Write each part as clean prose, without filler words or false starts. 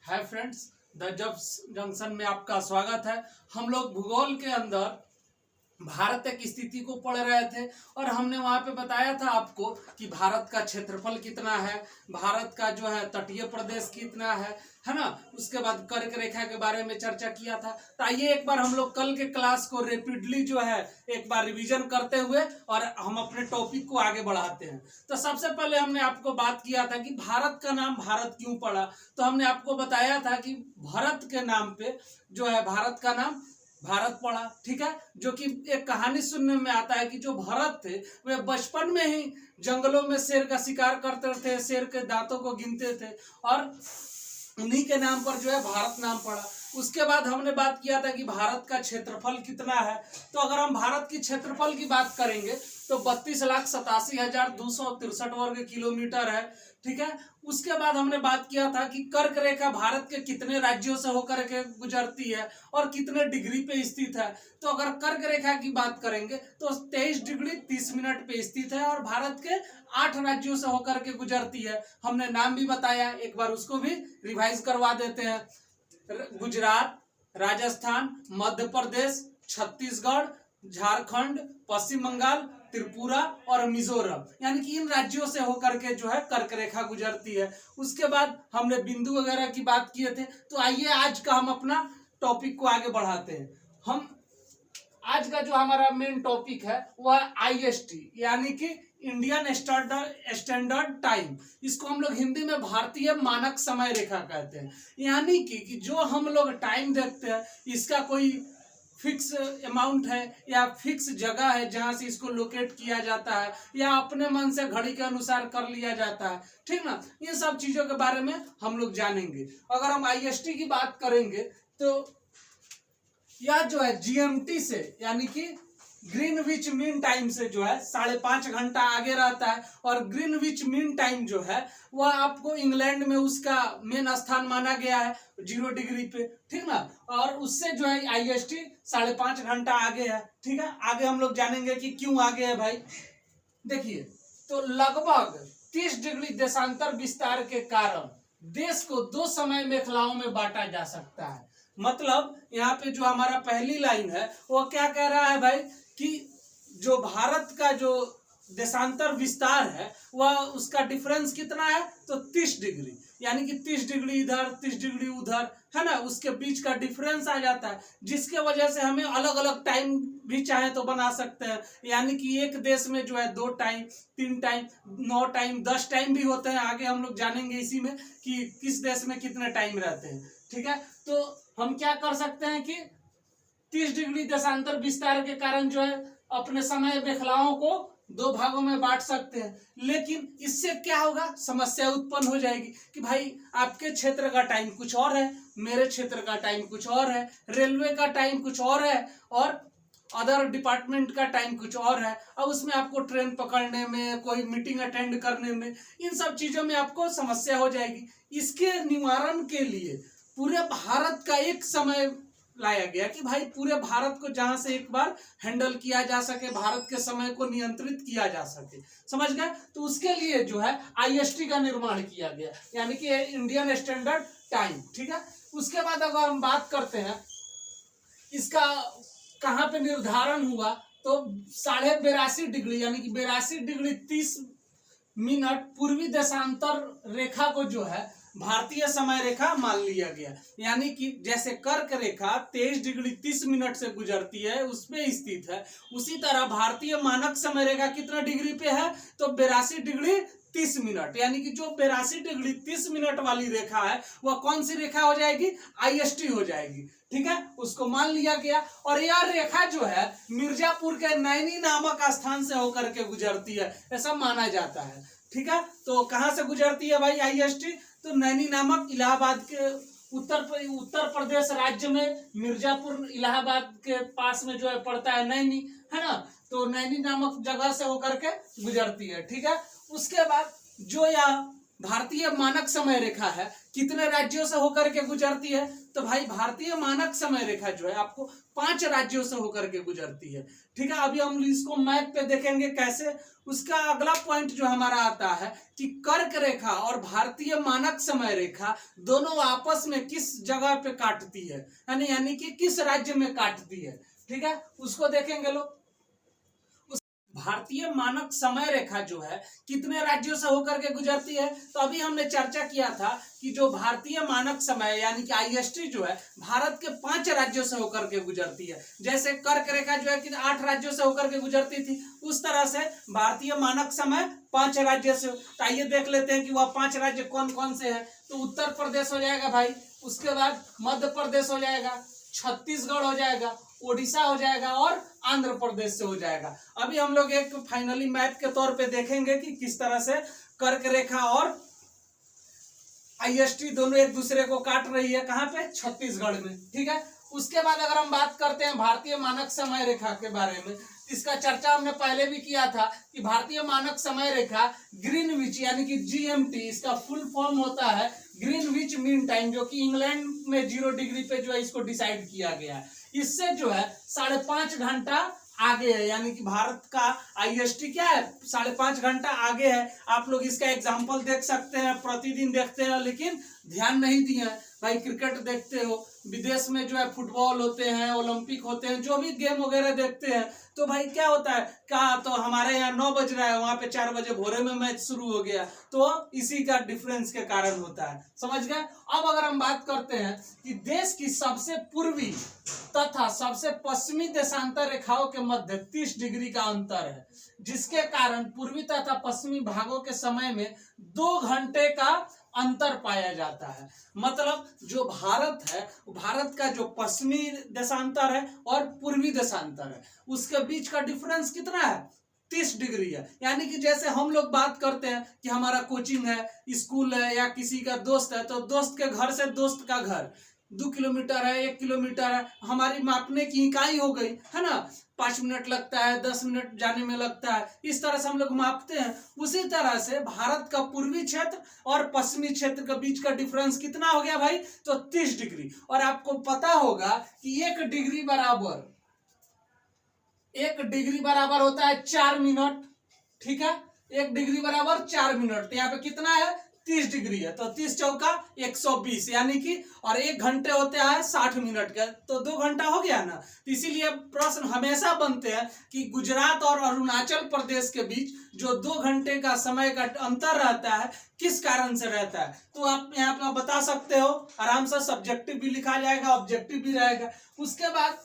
Hi friends, the जब junction में आपका स्वागत है। हम लोग भूगोल के अंदर भारत की स्थिति को पढ़ रहे थे और हमने वहां पे बताया था आपको कि भारत का क्षेत्रफल कितना है, भारत का जो है तटीय प्रदेश कितना है ना। उसके बाद कर्क रेखा के बारे में चर्चा किया था। तो आइए एक बार हम लोग कल के क्लास को रेपिडली जो है एक बार रिवीजन करते हुए और हम अपने टॉपिक को आगे बढ़ाते हैं। तो सबसे पहले हमने आपको बात किया था कि भारत का नाम भारत क्यों पड़ा। तो हमने आपको बताया था कि भारत के नाम पे जो है भारत का नाम भारत पड़ा, ठीक है। जो कि एक कहानी सुनने में आता है कि जो भरत थे वे बचपन में ही जंगलों में शेर का शिकार करते थे, शेर के दांतों को गिनते थे और उन्हीं के नाम पर जो है भारत नाम पड़ा। उसके बाद हमने बात किया था कि भारत का क्षेत्रफल कितना है। तो अगर हम भारत की क्षेत्रफल की बात करेंगे तो 32,87,263 वर्ग किलोमीटर है, ठीक है। उसके बाद हमने बात किया था कि कर्क रेखा भारत के कितने राज्यों से होकर के गुजरती है और कितने डिग्री पे स्थित है। तो अगर कर्क रेखा की बात करेंगे तो 23 डिग्री 30 मिनट पे स्थित है और भारत के 8 राज्यों से होकर के गुजरती है। हमने नाम भी बताया, एक बार उसको भी रिवाइज करवा देते हैं। गुजरात, राजस्थान, मध्य प्रदेश, छत्तीसगढ़, झारखंड, पश्चिम बंगाल, त्रिपुरा और मिजोरम, यानी कि इन राज्यों से होकर के जो है कर्क रेखा गुजरती है। उसके बाद हमने बिंदु वगैरह की बात किए थे। तो आइए आज का हम अपना टॉपिक को आगे बढ़ाते हैं। हम आज का जो हमारा मेन टॉपिक है वह IST यानी कि इंडियन स्टैंडर्ड टाइम। इसको हम लोग हिंदी में भारतीय मानक समय रेखा कहते हैं। यानी कि जो हम लोग टाइम देखते हैं इसका कोई फिक्स अमाउंट है या फिक्स जगह है जहां से इसको लोकेट किया जाता है या अपने मन से घड़ी के अनुसार कर लिया जाता है, ठीक ना। इन सब चीजों के बारे में हम लोग जानेंगे। अगर हम IST की बात करेंगे तो यह जो है GMT से यानी कि ग्रीनविच मीन टाइम से जो है 5.5 घंटा आगे रहता है और ग्रीनविच मीन टाइम जो है वह आपको इंग्लैंड में उसका मेन स्थान माना गया है 0 डिग्री पे, ठीक ना। और उससे जो है IST 5.5 घंटा आगे है, ठीक है। आगे हम लोग जानेंगे कि क्यों आगे है भाई। देखिए, तो लगभग 30 डिग्री देशांतर विस्तार के कारण देश को 2 समय मेखलाओं में बांटा जा सकता है। मतलब यहाँ पे जो हमारा पहली लाइन है वो क्या कह रहा है भाई कि जो भारत का जो देशांतर विस्तार है वह उसका डिफरेंस कितना है तो 30 डिग्री, यानी कि 30 डिग्री इधर 30 डिग्री उधर है ना, उसके बीच का डिफरेंस आ जाता है। जिसके वजह से हमें अलग अलग टाइम भी चाहे तो बना सकते हैं। यानी कि एक देश में जो है 2 टाइम 3 टाइम 9 टाइम 10 टाइम भी होते हैं। आगे हम लोग जानेंगे इसी में कि किस देश में कितने टाइम रहते हैं, ठीक है। तो हम क्या कर सकते हैं कि 30 डिग्री देशांतर विस्तार के कारण जो है अपने समय मेखलाओं को 2 भागों में बांट सकते हैं। लेकिन इससे क्या होगा, समस्या उत्पन्न हो जाएगी कि भाई आपके क्षेत्र का टाइम कुछ और है, मेरे क्षेत्र का टाइम कुछ और है, रेलवे का टाइम कुछ और है और अदर डिपार्टमेंट का टाइम कुछ और है। अब उसमें आपको ट्रेन पकड़ने में, कोई मीटिंग अटेंड करने में, इन सब चीजों में आपको समस्या हो जाएगी। इसके निवारण के लिए पूरे भारत का एक समय लाया गया कि भाई पूरे भारत को जहां से एक बार हैंडल किया जा सके, भारत के समय को नियंत्रित किया जा सके, समझ गए। तो उसके लिए जो है IST का निर्माण किया गया, यानी कि इंडियन स्टैंडर्ड टाइम, ठीक है। उसके बाद अगर हम बात करते हैं इसका कहाँ पे निर्धारण हुआ तो 82.5 डिग्री यानी कि 82 डिग्री 30 मिनट पूर्वी देशांतर रेखा को जो है भारतीय समय रेखा मान लिया गया। यानी कि जैसे कर्क रेखा 23 डिग्री 30 मिनट से गुजरती है उसमें स्थित है, उसी तरह भारतीय मानक समय रेखा कितना डिग्री पे है तो 82 डिग्री 30 मिनट, यानी कि जो 82 डिग्री 30 मिनट वाली रेखा है वह कौन सी रेखा हो जाएगी, IST हो जाएगी, ठीक है। उसको मान लिया गया और यह रेखा जो है मिर्जापुर के नैनी नामक स्थान से होकर के गुजरती है, ऐसा माना जाता है, ठीक है। तो कहां से गुजरती है भाई IST तो नैनी नामक इलाहाबाद के उत्तर प्रदेश राज्य में मिर्जापुर इलाहाबाद के पास में जो है पड़ता है नैनी, है ना। तो नैनी नामक जगह से होकर के गुजरती है, ठीक है। उसके बाद जो यह भारतीय मानक समय रेखा है कितने राज्यों से होकर के गुजरती है? तो भाई भारतीय मानक समय रेखा जो है आपको 5 राज्यों से होकर के गुजरती है। ठीक है, अभी हम इसको मैप पे देखेंगे कैसे। उसका अगला पॉइंट जो हमारा आता है कि कर्क रेखा और भारतीय मानक समय रेखा दोनों आपस में किस जगह पे काटती है, यानी कि किस राज्य में काटती है। ठीक है, उसको देखेंगे लोग। भारतीय मानक समय रेखा जो है कितने राज्यों से होकर के गुजरती है? तो अभी हमने चर्चा किया था कि जो भारतीय मानक समय यानी कि आईएसटी जो है भारत के 5 राज्यों से होकर के गुजरती है। जैसे कर्क रेखा जो है कि 8 राज्यों से होकर के गुजरती थी, उस तरह से भारतीय मानक समय 5 राज्य से। तो आइए देख लेते हैं कि वह 5 राज्य कौन कौन से हैं। तो उत्तर प्रदेश हो जाएगा भाई, उसके बाद मध्य प्रदेश हो जाएगा, छत्तीसगढ़ हो जाएगा, ओडिशा हो जाएगा और आंध्र प्रदेश से हो जाएगा। अभी हम लोग एक फाइनली मैप के तौर पे देखेंगे कि किस तरह से कर्क रेखा और आईएसटी दोनों एक दूसरे को काट रही है। कहां पे? छत्तीसगढ़ में। ठीक है, उसके बाद अगर हम बात करते हैं भारतीय मानक समय रेखा के बारे में, इसका चर्चा हमने पहले भी किया था कि भारतीय मानक समय रेखा ग्रीनविच यानी कि जीएमटी, इसका फुल फॉर्म होता है ग्रीनविच मीन टाइम, जो कि इंग्लैंड में 0 डिग्री पे जो है इसको डिसाइड किया गया है। इससे जो है 5.5 घंटा आगे है, यानी कि भारत का आईएसटी क्या है 5.5 घंटा आगे है। आप लोग इसका एग्जाम्पल देख सकते हैं, प्रतिदिन देखते हैं लेकिन ध्यान नहीं दिए हैं। भाई क्रिकेट देखते हो, विदेश में जो है फुटबॉल होते हैं, ओलंपिक होते हैं, जो भी गेम वगैरह देखते हैं, तो भाई क्या होता है, क्या तो हमारे यहाँ 9 बज रहा है, वहां पे 4 बजे भोरे में मैच शुरू हो गया, तो इसी का डिफरेंस के कारण होता है। समझ गए? अब अगर हम बात करते हैं कि देश की सबसे पूर्वी तथा सबसे पश्चिमी देशांतर रेखाओं के मध्य 30 डिग्री का अंतर है, जिसके कारण पूर्वी तथा पश्चिमी भागों के समय में 2 घंटे का अंतर पाया जाता है। मतलब जो भारत है, भारत का जो पश्चिमी देशांतर है और पूर्वी देशांतर है, उसके बीच का डिफरेंस कितना है? 30 डिग्री है। यानी कि जैसे हम लोग बात करते हैं कि हमारा कोचिंग है, स्कूल है या किसी का दोस्त है, तो दोस्त के घर से दोस्त का घर 2 किलोमीटर है, 1 किलोमीटर है, हमारी मापने की इकाई हो गई है ना। 5 मिनट लगता है, 10 मिनट जाने में लगता है, इस तरह से हम लोग मापते हैं। उसी तरह से भारत का पूर्वी क्षेत्र और पश्चिमी क्षेत्र के बीच का डिफरेंस कितना हो गया भाई? तो 30 डिग्री। और आपको पता होगा कि 1 डिग्री बराबर होता है 4 मिनट। ठीक है, 1 डिग्री बराबर 4 मिनट। तो यहाँ पे कितना है? 30 डिग्री है, तो 30 चौका 120, यानी कि और 1 घंटे होते हैं 60 मिनट का, तो 2 घंटा हो गया ना। तो इसीलिए प्रश्न हमेशा बनते हैं कि गुजरात और अरुणाचल प्रदेश के बीच जो 2 घंटे का समय का अंतर रहता है, किस कारण से रहता है? तो आप यहाँ पे बता सकते हो आराम से, सब्जेक्टिव भी लिखा जाएगा, ऑब्जेक्टिव भी रहेगा। उसके बाद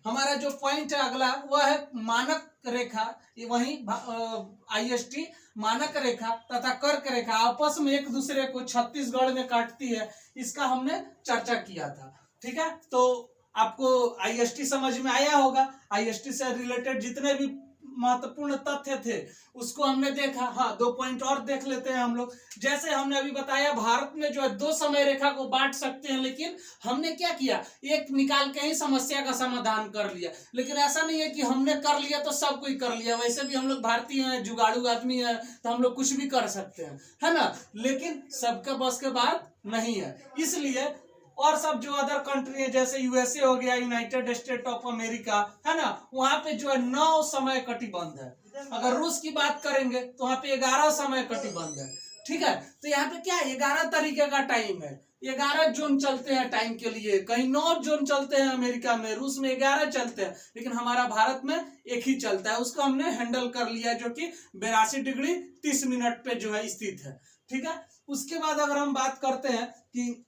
हमारा जो पॉइंट है अगला, वह है मानक रेखा। ये वही आईएसटी मानक रेखा तथा कर्क रेखा आपस में एक दूसरे को छत्तीसगढ़ में काटती है, इसका हमने चर्चा किया था। ठीक है, तो आपको आईएसटी समझ में आया होगा। आईएसटी से रिलेटेड जितने भी महत्वपूर्ण तथ्य थे उसको हमने देखा। हाँ, 2 पॉइंट और देख लेते हैं हम लोग। जैसे हमने अभी बताया, भारत में जो है 2 समय रेखा को बांट सकते हैं, लेकिन हमने क्या किया, एक निकाल के ही समस्या का समाधान कर लिया। लेकिन ऐसा नहीं है कि हमने कर लिया तो सब कोई कर लिया। वैसे भी हम लोग भारतीय हैं, जुगाड़ू आदमी है, तो हम लोग कुछ भी कर सकते हैं, है ना। लेकिन सबके बस के बात नहीं है, इसलिए और सब जो अदर कंट्री है जैसे यूएसए हो गया, यूनाइटेड स्टेट ऑफ अमेरिका, है ना, वहां पे जो है 9 समय कटिबंध है। अगर रूस की बात करेंगे तो वहां पे 11 समय कटिबंध है। ठीक है, तो यहाँ पे क्या है, 11 तरीके का टाइम है, 11 जोन चलते हैं टाइम के लिए। कहीं 9 जोन चलते हैं अमेरिका में, रूस में 11 चलते हैं, लेकिन हमारा भारत में एक ही चलता है। उसको हमने हैंडल कर लिया, जो कि 82 डिग्री 30 मिनट पे जो है स्थित है। ठीक है, उसके बाद अगर हम बात करते हैं कि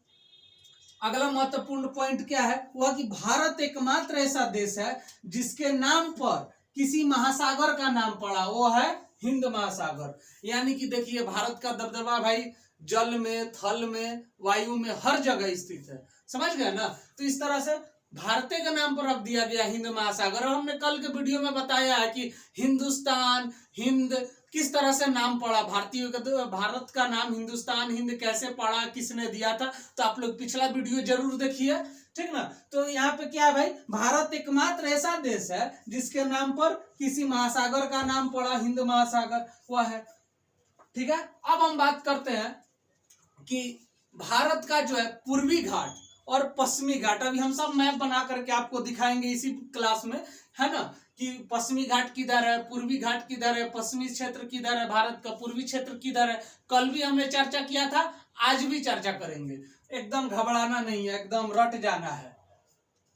अगला महत्वपूर्ण पॉइंट क्या है, वह कि भारत एकमात्र ऐसा देश है जिसके नाम पर किसी महासागर का नाम पड़ा, वो है हिंद महासागर। यानी कि देखिए, भारत का दबदबा भाई जल में, थल में, वायु में, हर जगह स्थित है। समझ गए ना। तो इस तरह से भारतीय के नाम पर रख दिया गया हिंद महासागर। और हमने कल के वीडियो में बताया है कि हिंदुस्तान, हिंद किस तरह से नाम पड़ा, भारतीय का, भारत का नाम हिंदुस्तान, हिंद कैसे पड़ा, किसने दिया था। तो आप लोग पिछला वीडियो जरूर देखिए, ठीक ना। तो यहाँ पे क्या है भाई, भारत एकमात्र ऐसा देश है जिसके नाम पर किसी महासागर का नाम पड़ा, हिंद महासागर वह है। ठीक है, अब हम बात करते हैं कि भारत का जो है पूर्वी घाट और पश्चिमी घाट, अभी हम सब मैप बना करके आपको दिखाएंगे इसी क्लास में, है ना, कि पश्चिमी घाट किधर है, पूर्वी घाट किधर है, पश्चिमी क्षेत्र किधर है, भारत का पूर्वी क्षेत्र किधर है। कल भी हमने चर्चा किया था, आज भी चर्चा करेंगे। एकदम घबराना नहीं है, एकदम रट जाना है,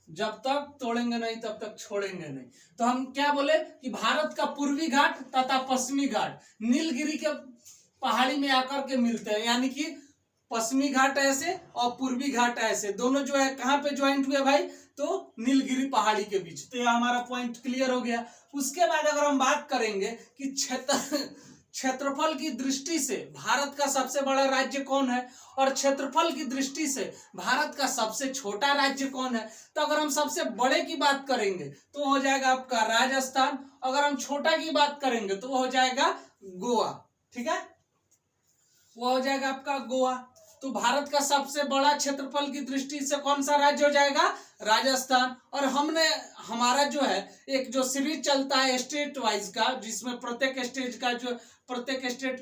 जब तक तोड़ेंगे नहीं तब तक छोड़ेंगे नहीं। तो हम क्या बोले कि भारत का पूर्वी घाट तथा पश्चिमी घाट नीलगिरी के पहाड़ी में आकर के मिलते हैं, यानी कि पश्चिमी घाट ऐसे और पूर्वी घाट ऐसे, दोनों जो है कहाँ पे ज्वाइंट हुए भाई, तो नीलगिरी पहाड़ी के बीच। तो ये हमारा पॉइंट क्लियर हो गया। उसके बाद अगर हम बात करेंगे कि क्षेत्रफल की दृष्टि से भारत का सबसे बड़ा राज्य कौन है और क्षेत्रफल की दृष्टि से भारत का सबसे छोटा राज्य कौन है, तो अगर हम सबसे बड़े की बात करेंगे तो हो जाएगा आपका राजस्थान, अगर हम छोटा की बात करेंगे तो हो जाएगा गोवा। ठीक है, वो हो जाएगा आपका गोवा। तो भारत का सबसे बड़ा क्षेत्रफल की दृष्टि से कौन सा राज्य हो जाएगा, राजस्थान। और हमने हमारा जो है एक जो सीरीज चलता है स्टेट वाइज का, जिसमें प्रत्येक स्टेट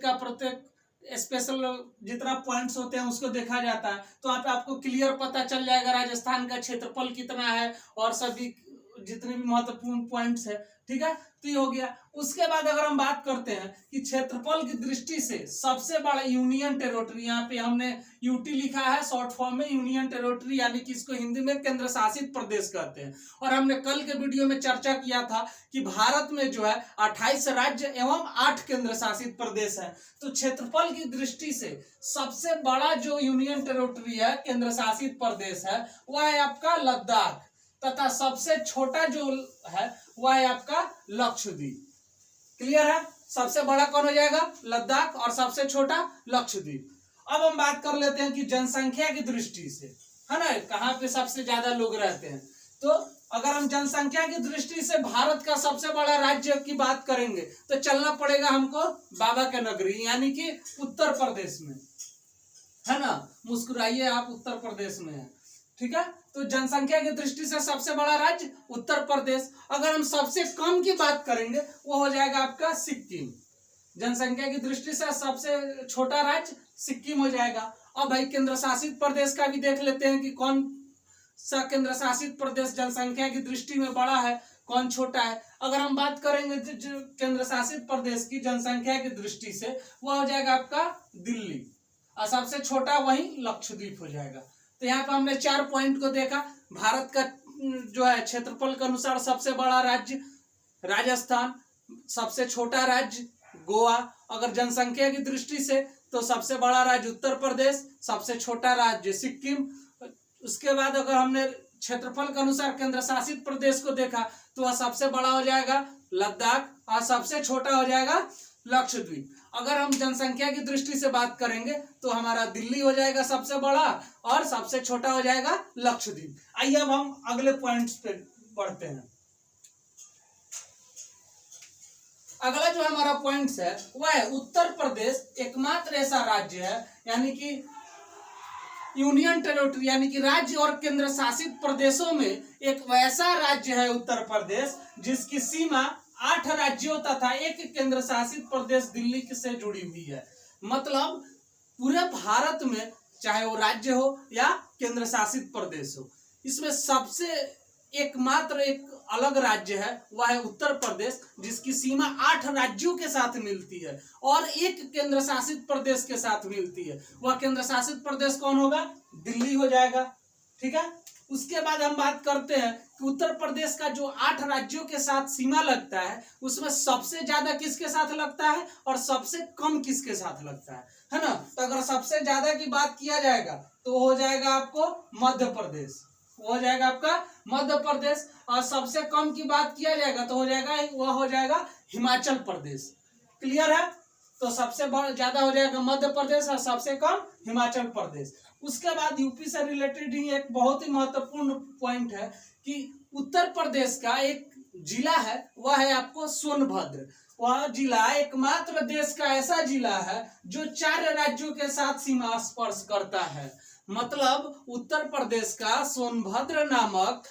का प्रत्येक स्पेशल जितना पॉइंट्स होते हैं उसको देखा जाता है, तो वहाँ पे आपको क्लियर पता चल जाएगा राजस्थान का क्षेत्रफल कितना है और सभी जितने भी महत्वपूर्ण पॉइंट्स है। ठीक है, तो ये हो गया। उसके बाद अगर हम बात करते हैं कि क्षेत्रफल की दृष्टि से सबसे बड़ा यूनियन टेरिटरी, यहाँ पे हमने यूटी लिखा है शॉर्ट फॉर्म में, यूनियन टेरिटरी यानी कि इसको हिंदी में केंद्र शासित प्रदेश कहते हैं। और हमने कल के वीडियो में चर्चा किया था कि भारत में जो है 28 राज्य एवं 8 केंद्र शासित प्रदेश है। तो क्षेत्रफल की दृष्टि से सबसे बड़ा जो यूनियन टेरिटरी है, केंद्र शासित प्रदेश है, वह है आपका लद्दाख, तथा सबसे छोटा जो है वह है आपका लक्षद्वीप। क्लियर है, सबसे बड़ा कौन हो जाएगा, लद्दाख, और सबसे छोटा लक्षद्वीप। अब हम बात कर लेते हैं कि जनसंख्या की दृष्टि से, है ना, कहाँ पे सबसे ज्यादा लोग रहते हैं। तो अगर हम जनसंख्या की दृष्टि से भारत का सबसे बड़ा राज्य की बात करेंगे तो चलना पड़ेगा हमको बाबा के नगरी यानी कि उत्तर प्रदेश में, है ना। मुस्कुराइए, आप उत्तर प्रदेश में हैं। ठीक है, तो जनसंख्या की दृष्टि से सबसे बड़ा राज्य उत्तर प्रदेश। अगर हम सबसे कम की बात करेंगे वो हो जाएगा आपका सिक्किम। जनसंख्या की दृष्टि से सबसे छोटा राज्य सिक्किम हो जाएगा। अब भाई केंद्र शासित प्रदेश का भी देख लेते हैं कि कौन सा केंद्र शासित प्रदेश जनसंख्या की दृष्टि में बड़ा है, कौन छोटा है। अगर हम बात करेंगे केंद्र शासित प्रदेश की जनसंख्या की दृष्टि से, वह हो जाएगा आपका दिल्ली, और सबसे छोटा वही लक्षद्वीप हो जाएगा। तो यहाँ पे हमने 4 पॉइंट को देखा। भारत का जो है क्षेत्रफल के अनुसार सबसे बड़ा राज्य राजस्थान, सबसे छोटा राज्य गोवा। अगर जनसंख्या की दृष्टि से तो सबसे बड़ा राज्य उत्तर प्रदेश, सबसे छोटा राज्य सिक्किम। उसके बाद अगर हमने क्षेत्रफल के अनुसार केंद्र शासित प्रदेश को देखा तो वह सबसे बड़ा हो जाएगा लद्दाख और सबसे छोटा हो जाएगा लक्षद्वीप। अगर हम जनसंख्या की दृष्टि से बात करेंगे तो हमारा दिल्ली हो जाएगा सबसे बड़ा और सबसे छोटा हो जाएगा लक्षद्वीप। आइए अब हम अगले पॉइंट्स पे बढ़ते हैं। अगला जो हमारा पॉइंट्स है वह है उत्तर प्रदेश एकमात्र ऐसा राज्य है, यानी कि यूनियन टेरिटरी यानी कि राज्य और केंद्र शासित प्रदेशों में एक वैसा राज्य है उत्तर प्रदेश जिसकी सीमा 8 राज्यों तथा एक केंद्र शासित प्रदेश दिल्ली से जुड़ी हुई है। मतलब पूरे भारत में चाहे वो राज्य हो या केंद्र शासित प्रदेश हो, इसमें सबसे एकमात्र एक अलग राज्य है वह है उत्तर प्रदेश, जिसकी सीमा 8 राज्यों के साथ मिलती है और एक केंद्र शासित प्रदेश के साथ मिलती है। वह केंद्र शासित प्रदेश कौन होगा, दिल्ली हो जाएगा। ठीक है, उसके बाद हम बात करते हैं कि उत्तर प्रदेश का जो 8 राज्यों के साथ सीमा लगता है उसमें सबसे ज्यादा किसके साथ लगता है और सबसे कम किसके साथ लगता है ना। तो अगर सबसे ज्यादा की बात किया जाएगा तो हो जाएगा आपको मध्य प्रदेश, हो जाएगा आपका मध्य प्रदेश। और सबसे कम की बात किया जाएगा तो हो जाएगा वह हो जाएगा हिमाचल प्रदेश। क्लियर है, तो सबसे ज्यादा हो जाएगा मध्य प्रदेश और सबसे कम हिमाचल प्रदेश। उसके बाद यूपी से रिलेटेड ही एक बहुत ही महत्वपूर्ण पॉइंट है कि उत्तर प्रदेश का एक जिला है वह है आपको सोनभद्र। वह जिला एकमात्र देश का ऐसा जिला है जो 4 राज्यों के साथ सीमा स्पर्श करता है। मतलब उत्तर प्रदेश का सोनभद्र नामक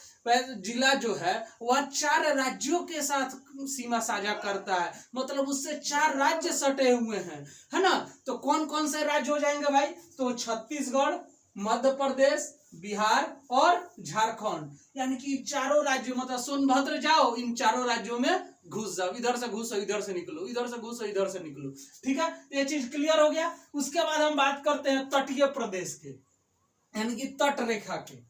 जिला जो है वह 4 राज्यों के साथ सीमा साझा करता है, मतलब उससे 4 राज्य सटे हुए हैं, है ना। तो कौन कौन से राज्य हो जाएंगे भाई, तो छत्तीसगढ़, मध्य प्रदेश, बिहार और झारखंड, यानी कि चारों राज्यों, मतलब सोनभद्र जाओ, इन चारों राज्यों में घुस जाओ, इधर से घुसो इधर से निकलो, इधर से घुसो इधर से निकलो, ठीक है। ये चीज क्लियर हो गया। उसके बाद हम बात करते हैं तटीय प्रदेश के, यानी कि तट रेखा के।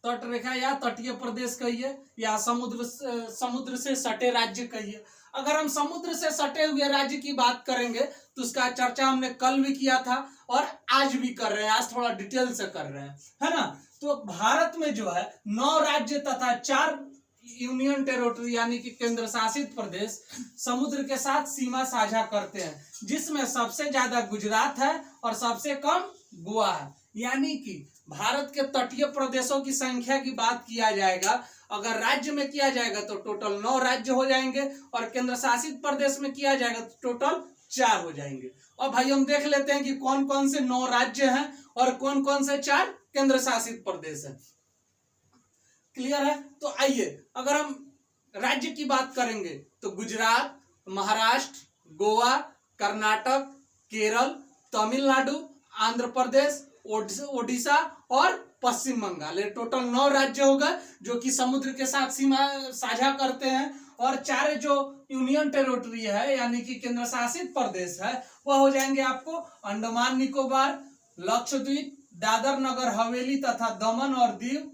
तट रेखा या तटीय प्रदेश कहिए या समुद्र से सटे राज्य कहिए। अगर हम समुद्र से सटे हुए राज्य की बात करेंगे तो उसका चर्चा हमने कल भी किया था और आज भी कर रहे हैं, आज थोड़ा डिटेल से कर रहे हैं, है ना। तो भारत में जो है 9 राज्य तथा 4 यूनियन टेरिटरी यानी कि केंद्र शासित प्रदेश समुद्र के साथ सीमा साझा करते हैं, जिसमें सबसे ज्यादा गुजरात है और सबसे कम गोवा है। यानी कि भारत के तटीय प्रदेशों की संख्या की बात किया जाएगा, अगर राज्य में किया जाएगा तो टोटल 9 राज्य हो जाएंगे और केंद्र शासित प्रदेश में किया जाएगा तो टोटल 4 हो जाएंगे। और भाई हम देख लेते हैं कि कौन कौन से 9 राज्य हैं और कौन कौन से 4 केंद्र शासित प्रदेश हैं। क्लियर है। तो आइए अगर हम राज्य की बात करेंगे तो गुजरात, महाराष्ट्र, गोवा, कर्नाटक, केरल, तमिलनाडु, आंध्र प्रदेश, ओडिशा और पश्चिम बंगाल, ये टोटल 9 राज्य होगा जो कि समुद्र के साथ सीमा साझा करते हैं। और 4 जो यूनियन टेरिटरी है यानी कि केंद्र शासित प्रदेश है वह हो जाएंगे आपको अंडमान निकोबार, लक्षद्वीप, दादर नगर हवेली तथा दमन और दीव,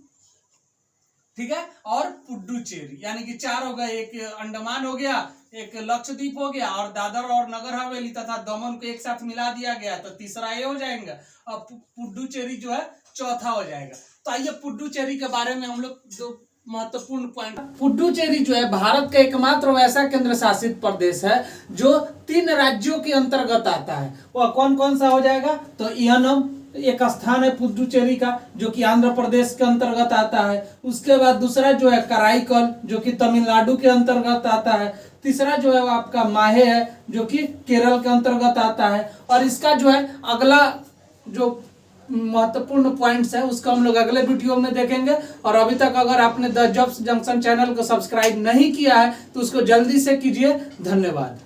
ठीक है, और पुडुचेरी, यानी कि 4 हो गए, एक अंडमान हो गया, एक लक्षद्वीप हो गया और दादर और नगर हवेली तथा दमन को एक साथ मिला दिया गया तो तीसरा ये हो जाएगा और पुडुचेरी जो है चौथा हो जाएगा। तो आइए पुडुचेरी के बारे में हम लोग दो महत्वपूर्ण पॉइंट। पुडुचेरी जो है भारत का एकमात्र वैसा केंद्र शासित प्रदेश है जो 3 राज्यों के अंतर्गत आता है। वह कौन कौन सा हो जाएगा, तो यनम एक स्थान है पुडुचेरी का जो कि आंध्र प्रदेश के अंतर्गत आता है। उसके बाद दूसरा जो है कराईकल जो कि तमिलनाडु के अंतर्गत आता है। तीसरा जो है वो आपका माहे है जो कि केरल के अंतर्गत आता है। और इसका जो है अगला जो महत्वपूर्ण पॉइंट्स है उसको हम लोग अगले वीडियो में देखेंगे। और अभी तक अगर आपने द जॉब्स जंक्शन चैनल को सब्सक्राइब नहीं किया है तो उसको जल्दी से कीजिए। धन्यवाद।